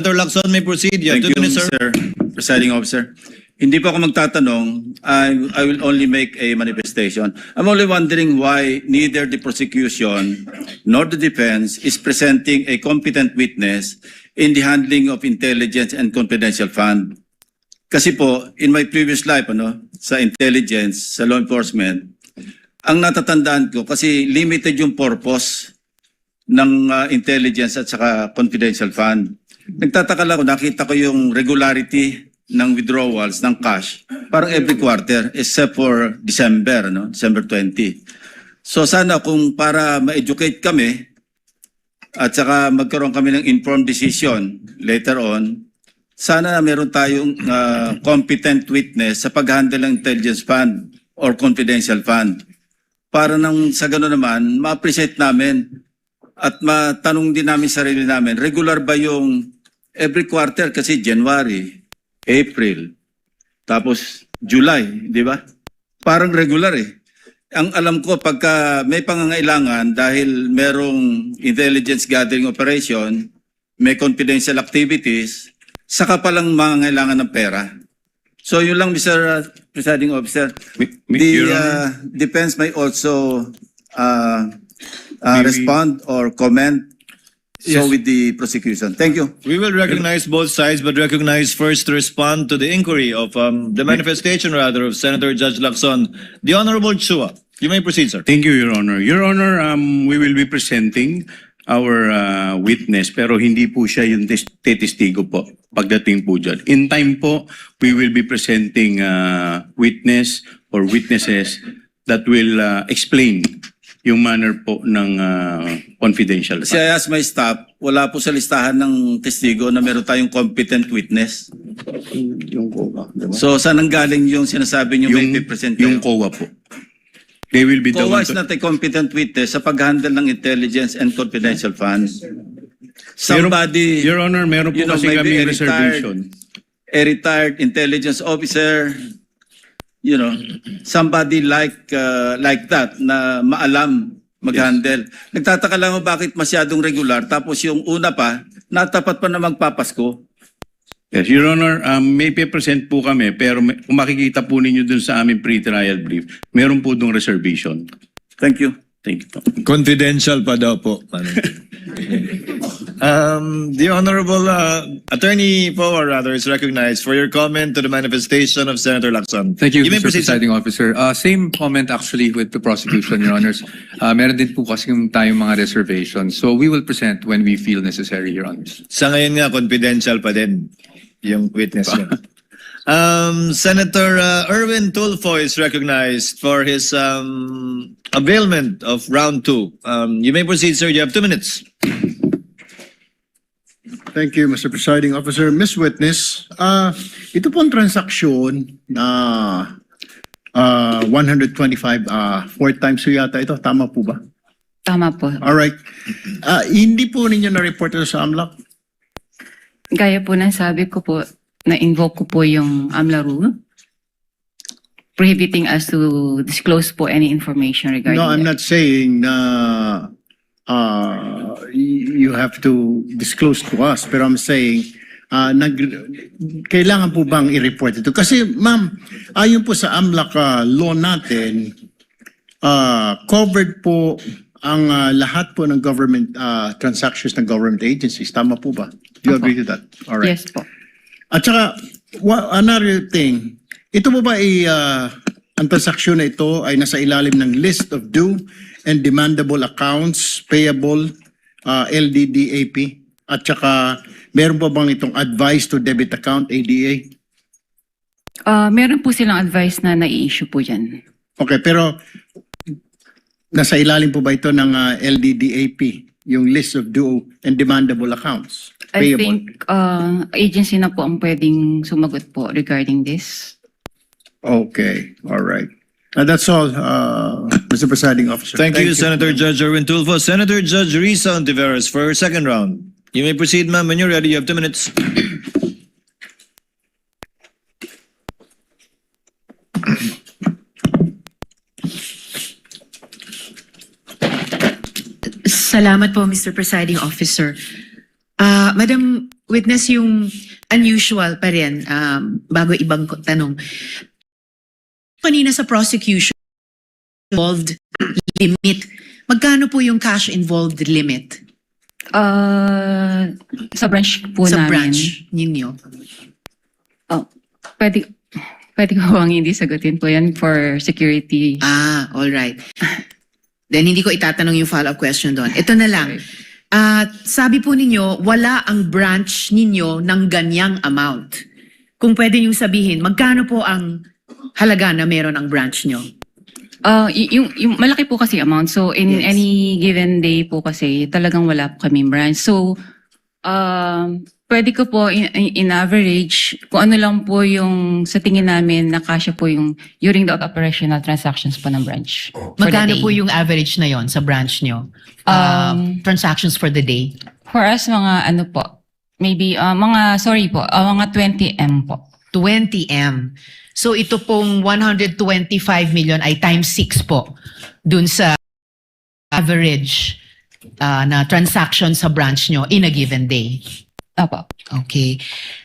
Senator Lacson may proceed. You have Thank 2 you, minutes, sir. Mr. Presiding Officer. Hindi po ako magtatanong. I will only make a manifestation. I'm only wondering why neither the prosecution nor the defense is presenting a competent witness in the handling of intelligence and confidential fund. Kasi po, in my previous life, sa intelligence, sa law enforcement, ang natatandaan ko, kasi limited yung purpose ng intelligence at saka confidential fund. Nagtataka lang ako, nakita ko yung regularity ng withdrawals ng cash parang every quarter except for December, December 20. So sana kung para ma-educate kami at saka magkaroon kami ng informed decision later on, sana meron tayong competent witness sa pag-handle ng intelligence fund or confidential fund. Para nang sa gano'n naman, ma-appreciate namin at matanong din namin sarili namin, regular ba yung every quarter kasi January, April, tapos July, di ba? Parang regular eh. Ang alam ko, pagka may pangangailangan dahil merong intelligence gathering operation, may confidential activities, saka palang mangangailangan ng pera. So yun lang, Mr. Presiding Officer. The defense may also respond or comment. So with the prosecution. Thank you. We will recognize both sides, but recognize first to respond to the inquiry of the manifestation, rather, of Senator Judge Lacson. The Honorable Chua. You may proceed, sir. Thank you, Your Honor. Your Honor, we will be presenting our witness, pero hindi po siya yung testigo po pagdating po dyan. In time po, we will be presenting witness or witnesses that will explain yung manner po ng confidential. Kasi I asked my staff, wala po sa listahan ng testigo na meron tayong competent witness. Yung COA. Diba? So saan ang galing yung sinasabi niyo may present Yung kayo? COA po. They will be the COA one is not a competent witness sa pag-handle ng intelligence and confidential funds. Somebody, Your Honor, meron po kasi maybe kami reservation. a retired intelligence officer, somebody like that na maalam mag-handle. Nagtataka lang ako bakit masyadong regular tapos yung una pa, natapat pa na magpapasko. Yes, Your Honor, may present po kami, pero kung makikita po ninyo dun sa aming pre-trial brief, meron po dong reservation. Thank you. Thank you po. Confidential pa daw po. The Honorable Attorney Power, rather, is recognized for your comment to the manifestation of Senator Lacson. Thank you, may Mr. proceed, sir. Presiding Officer. Same comment actually with the prosecution, Your Honors. Meron din po kasi tayong mga reservations. So we will present when we feel necessary, Your Honors. Sa ngayon nga, confidential pa din yung witness niya. Senator Erwin Tulfo is recognized for his availment of round 2. You may proceed, sir. You have 2 minutes. Thank you, Mr. Presiding Officer. Ms. Witness, ito pong transaksyon na 125, 4 times so yata ito. Tama po ba? Tama po. Alright. Hindi po ninyo na-report ito sa AMLAC? Gaya po ng sabi ko po, na-invoke ko po yung AMLA rule, prohibiting us to disclose po any information regarding No, I'm that. not saying na you have to disclose to us, pero I'm saying kailangan po bang i-report ito? Kasi ma'am, ayon po sa AMLAC law natin, covered po ang lahat po ng government transactions ng government agencies. Tama po ba? Do you agree to that? All right. Yes po. At saka, another thing, ito po ba ang transaksyon na ito ay nasa ilalim ng list of due and demandable accounts, payable, LDDAP? At saka, meron po bang itong advice to debit account, ADA? Meron po silang advice na nai-issue po yan. Okay, pero nasa ilalim po ba ito ng LDDAP, yung list of due and demandable accounts? I think agency na po ang pwedeng sumagot po regarding this. Okay, all right. That's all, Mr. Presiding Officer. Thank you, Senator Judge Erwin Tulfo. Senator Judge Risa Ontiveros for her second round. You may proceed, ma'am. When you're ready, you have 2 minutes. Salamat po, Mr. Presiding Officer. Madam Witness, yung unusual pa rin, bago ibang tanong. Kanina sa prosecution, involved limit. Magkano po yung cash involved limit Sa branch po sa namin. branch ninyo? Pwede ko bang hindi sagutin po yan for security? All right. Then hindi ko itatanong yung follow-up question doon. Ito na lang. Sabi po ninyo, wala ang branch ninyo ng ganyang amount. Kung pwede nyo sabihin, magkano po ang halaga na meron ang branch nyo? Yung malaki po kasi amount. So in Yes. any given day po kasi talagang wala po kami branch. So pwede ko po in average kung ano lang po yung sa tingin namin na kasya po yung during the operational transactions po ng branch. for the Magkano day. po yung average na yon sa branch nyo? Transactions for the day? For us mga ano po, maybe mga 20 M po. 20 M. So ito pong 125 million ay times 6 po dun sa average na transaction sa branch nyo in a given day. Opo. Okay.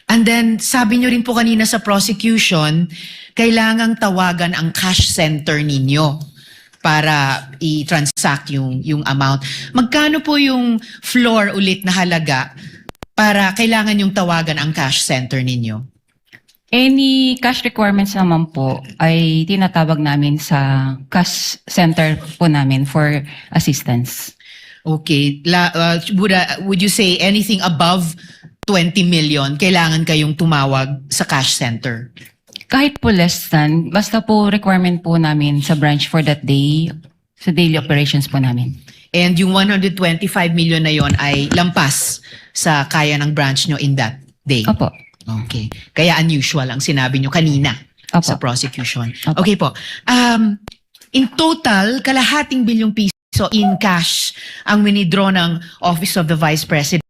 And then sabi nyo rin po kanina sa prosecution, kailangang tawagan ang cash center ninyo para i-transact yung amount. Magkano po yung floor ulit na halaga para kailangan yung tawagan ang cash center ninyo? Any cash requirements naman po ay tinatawag namin sa cash center po namin for assistance. Okay. Would you say anything above 20 million, kailangan kayong tumawag sa cash center? Kahit po less than, basta po requirement po namin sa branch for that day, sa daily operations po namin. And yung 125 million na yon ay lampas sa kaya ng branch nyo in that day? Opo. Okay. Kaya unusual ang sinabi nyo kanina Opo. sa prosecution. Opo. Okay po. In total, kalahating bilyong piso in cash ang winidraw ng Office of the Vice President.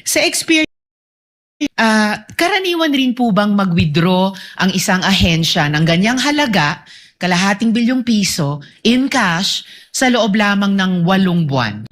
Sa experience, karaniwan rin po bang mag-withdraw ang isang ahensya ng ganyang halaga, kalahating bilyong piso, in cash, sa loob lamang ng 8 buwan?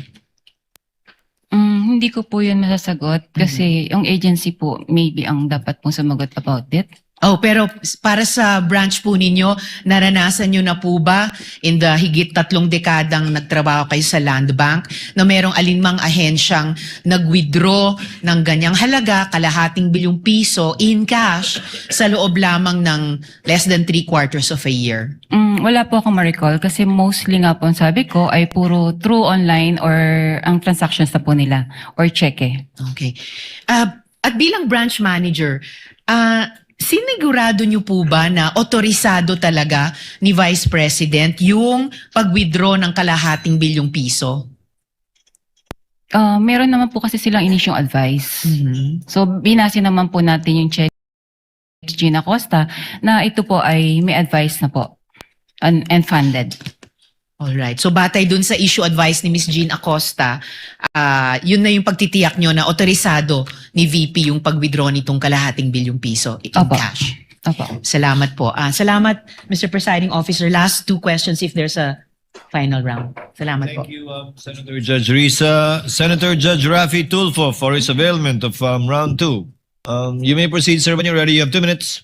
Hindi ko po yun masasagot kasi yung agency po maybe ang dapat pong sumagot about it. Oh, pero para sa branch po ninyo, naranasan nyo na po ba in the higit 3 dekadang nagtrabaho kayo sa Land Bank na merong alinmang ahensyang nag-withdraw ng ganyang halaga, kalahating bilyong piso in cash sa loob lamang ng less than 3/4 of a year? Wala po akong ma-recall kasi mostly nga po ang sabi ko ay puro through online or ang transactions na po nila or cheque. Okay. At bilang branch manager, sinigurado nyo po ba na otorisado talaga ni Vice President yung pag-withdraw ng kalahating bilyong piso? Meron naman po kasi silang inisyong advice. So binase naman po natin yung check Gina Costa na ito po ay may advice na po and funded. Alright. So batay dun sa issue advice ni Ms. Jean Acosta, yun na yung pagtitiyak nyo na otorisado ni VP yung pag-withdraw nitong kalahating bilyong piso in Opo. cash. Opo. Salamat po. Salamat, Mr. Presiding Officer. Last 2 questions if there's a final round. Salamat po. Thank you, Senator Judge Risa. Senator Judge Rafi Tulfo for his availment of round 2. You may proceed, sir, when you're ready. You have 2 minutes.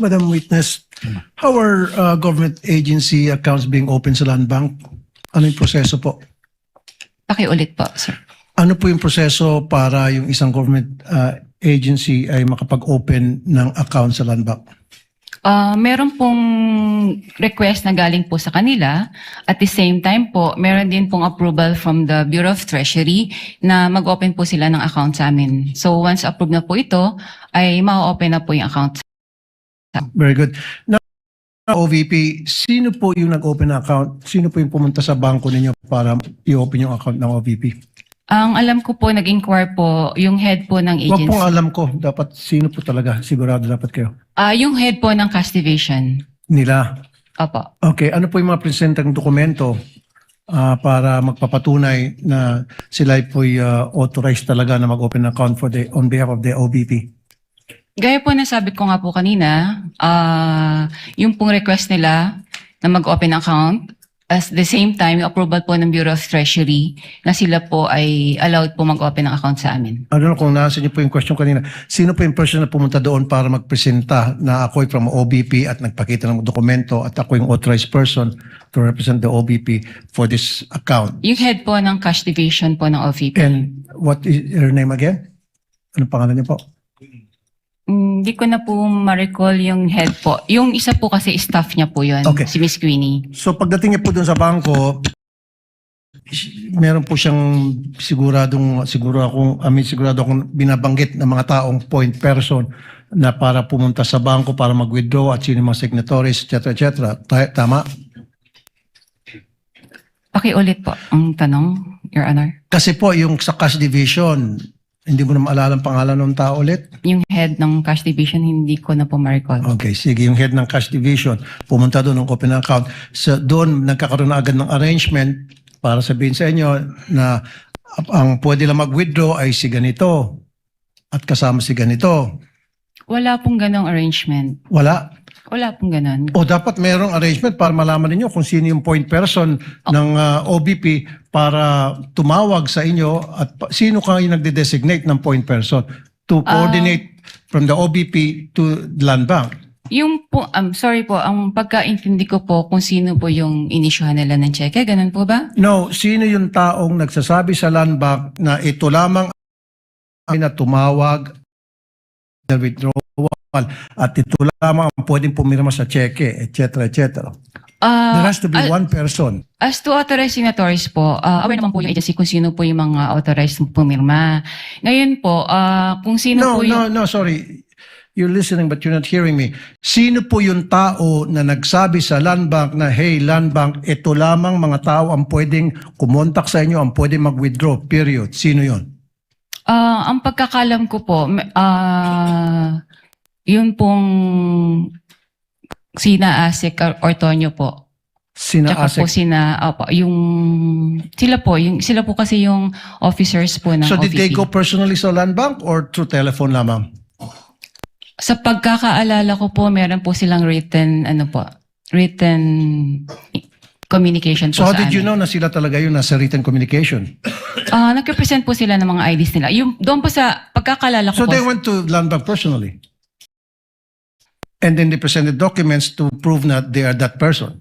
Madam Witness, how are government agency accounts being opened sa Land Bank? Ano yung proseso po? Pakiulit po, sir. Ano po yung proseso para yung isang government agency ay makapag-open ng account sa Land Bank? Meron pong request na galing po sa kanila. At the same time po, meron din pong approval from the Bureau of Treasury na mag-open po sila ng account sa amin. So once approved na po ito, ay ma-open na po yung account. Very good. Now, OVP, sino po yung nag-open ng account? Sino po yung pumunta sa bangko ninyo para i-open yung account ng OVP? Ang alam ko po, nag-inquire po yung head po ng Huwag agency. pong alam ko. Dapat sino po talaga? Sigurado dapat kayo. Yung head po ng cash division. Nila. Opo. Okay. Ano po yung mga presentang dokumento para magpapatunay na sila po authorized talaga na mag-open account on behalf of the OVP? Gaya po na sabi ko nga po kanina, yung pong request nila na mag-open account, at the same time, yung approval po ng Bureau of Treasury na sila po ay allowed po mag-open ng account sa amin. I don't know kung nasa niyo po yung question kanina. Sino po yung person na pumunta doon para magpresenta na ako'y from OBP at nagpakita ng dokumento at ako yung authorized person to represent the OBP for this account? Yung head po ng cash division po ng OVP. And what is her name again? Anong pangalan niyo po? Hindi ko na po ma-recall yung head po. Yung isa po kasi staff niya po yun, Okay. si Miss Queenie. So pagdating niya po doon sa bangko, meron po siyang sigurado akong binabanggit ng mga taong point person na para pumunta sa bangko para mag-withdraw at sino yung mga signatories, etc. Tama? Okay, ulit po ang tanong, Your Honor. Kasi po yung sa cash division, hindi mo na maalala ang pangalan ng tao ulit? Yung head ng cash division, hindi ko na po ma-recall. Okay, sige. Yung head ng cash division, pumunta doon ng open account. So doon, nagkakaroon na agad ng arrangement para sabihin sa inyo na ang pwede lang mag-withdraw ay si ganito at kasama si ganito. Wala pong ganong arrangement. Wala. Wala pong ganon. O dapat merong arrangement para malaman ninyo kung sino yung point person ng OBP para tumawag sa inyo at sino kayo nagde-designate ng point person to coordinate from the OBP to the Land Bank. Yung po, sorry po, ang pagkaintindi ko po kung sino po yung inisyuhan nila ng cheque, ganun po ba? No, sino yung taong nagsasabi sa Land Bank na ito lamang ay na tumawag na withdrawal at ito lamang ang pwedeng pumirma sa cheque, etc. There has to be one person. As to authorized signatories po, aware naman po yung agency kung sino po yung mga authorized pumirma. Ngayon po, kung sino po yung... No, sorry. You're listening but you're not hearing me. Sino po yung tao na nagsabi sa Land Bank na, hey, Land Bank, ito lamang mga tao ang pwedeng kumontak sa inyo, ang pwedeng mag-withdraw, period. Sino yun? Ang pagkakalam ko po, yun pong sina Asik or Tonyo po. Tsaka po sila po kasi yung officers po ng So did they OVP. go personally sa Land Bank or through telephone lamang? Sa pagkakaalala ko po, meron po silang written communication po So how sa did you amin. know na sila talaga yun nasa written communication? Nag-represent po sila ng mga IDs nila. Yung doon po sa pagkakaalala ko So po. they went to Land Bank personally? And then they presented documents to prove that they are that person?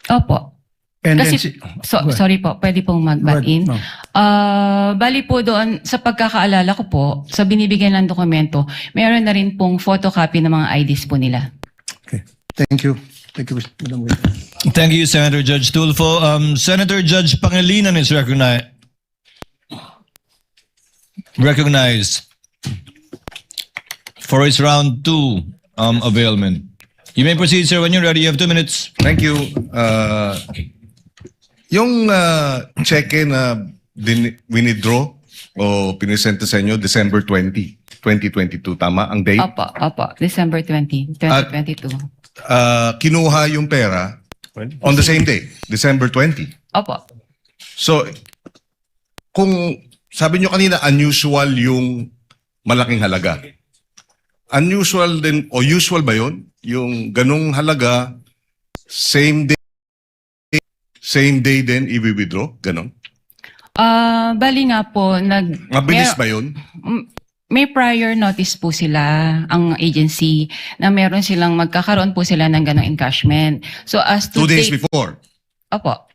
Opo. And Kasi, Go ahead. sorry po, pwede pong Go ahead, mag-in. ma'am. Bali po doon, sa pagkakaalala ko po, sa binibigyan ng dokumento, meron na rin pong photocopy ng mga IDs po nila. Okay. Thank you. Thank you, Madam Witness. Thank you, Senator Judge Tulfo. Senator Judge Pangilinan is recognized for his round 2 availment. You may proceed, sir, when you're ready. You have 2 minutes. Thank you. Yung cheque na winidraw o pinisenta sa inyo December 20, 2022, tama? Ang date? Opo, December 20, 2022. Kinuha yung pera on the same day, December 20. Opo. So, kung sabi nyo kanina, unusual yung malaking halaga. Unusual din, o usual ba yun? Yung ganong halaga, same day din i-withdraw? Ganon? Bali nga po, Mabilis ba yun? may prior notice po sila, ang agency, na meron silang magkakaroon po sila ng ganong encashment. So as to 2 days date- before? Opo.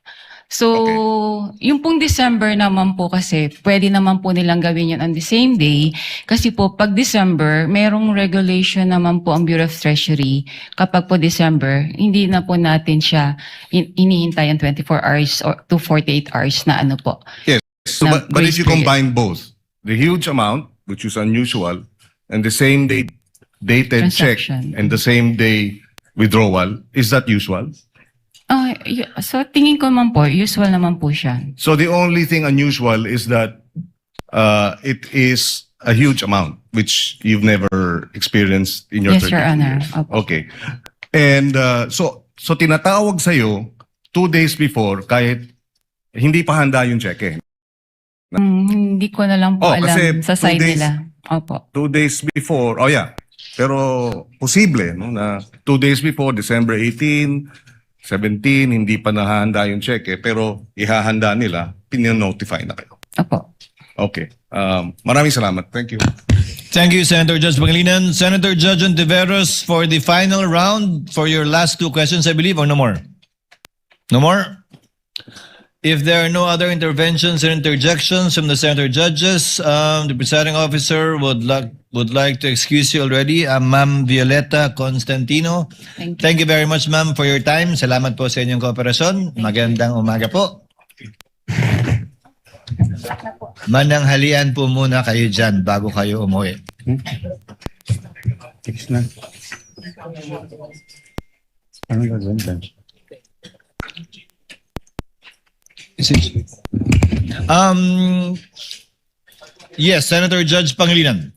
So, yung pong December naman po kasi, pwede naman po nilang gawin yun on the same day. Kasi po, pag December, merong regulation naman po ang Bureau of Treasury. Kapag po December, hindi na po natin siya inihintay ang 24 hours or to 48 hours na ano po. Yes. So, Na but if grace you period. combine both, the huge amount, which is unusual, and the same day dated check Transaction. and the same day withdrawal, is that usual? So, tingin ko naman po, usual naman po siya. So the only thing unusual is that it is a huge amount, which you've never experienced in your Yes, Your 32 Honor. years. Opo. Okay. And so tinatawag sa'yo 2 days before kahit hindi pa handa yung cheque. Hindi ko na lang po Oh, kasi alam sa 2 side days- nila. Opo. 2 days before, oh yeah. Pero posible, no, na 2 days before, December 18, 17, hindi pa nahahanda yung cheque, pero ihahanda nila, pininotify na kayo. Opo. Okay. Maraming salamat. Thank you. Thank you, Senator Judge Pangilinan. Senator Judge Ontiveros, for the final round, for your last two questions, I believe, or no more? No more? If there are no other interventions or interjections from the Senator Judges, the presiding officer would like to excuse you already. Ma'am Violeta Constantino. Thank you. Very much, ma'am, for your time. Salamat po sa inyong kooperasyon. Magandang umaga po. Mananghalian po muna kayo dyan bago kayo umuwi. Text na. Ano gagawin dyan? Yes, Senator Judge Pangilinan.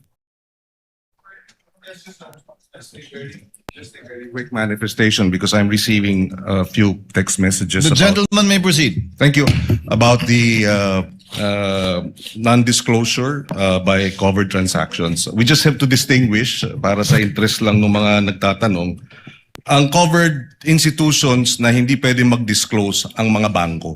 Just a very quick manifestation because I'm receiving a few text messages The about, gentleman may proceed. thank you, about the non-disclosure by covered transactions. We just have to distinguish, para sa interest lang ng mga nagtatanong, ang covered institutions na hindi pwede mag-disclose ang mga bangko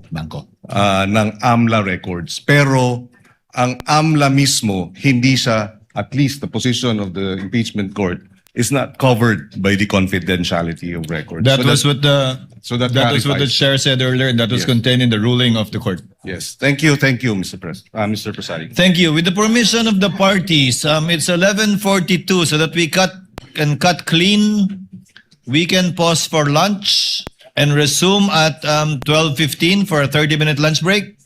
ng AMLA records. Pero ang AMLA mismo, hindi siya, at least the position of the impeachment court, is not covered by the confidentiality of records. That was what the clarifies. chair said earlier, and that was Yes. contained in the ruling of the court. Yes, thank you, Mr. Presiding. Thank you. With the permission of the parties, it's 11:42, so that we can cut clean. We can pause for lunch and resume at 12:15 for a 30-minute lunch break.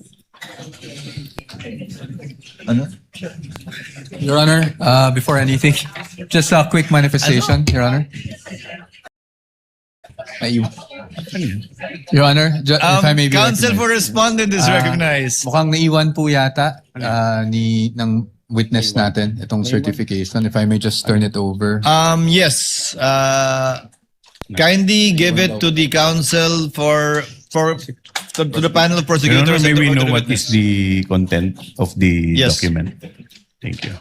Ano? Your Honor, before anything, just a quick manifestation, Your Honor. Your Honor, if I may be Counsel recognized. for respondent is recognized. Mukhang naiwan po yata ng witness natin itong certification. If I may just turn it over. Yes. Kindly give it to the counsel to the panel of Your prosecutors. Honor, may and we to know the what is the content of the Yes. document? Thank you.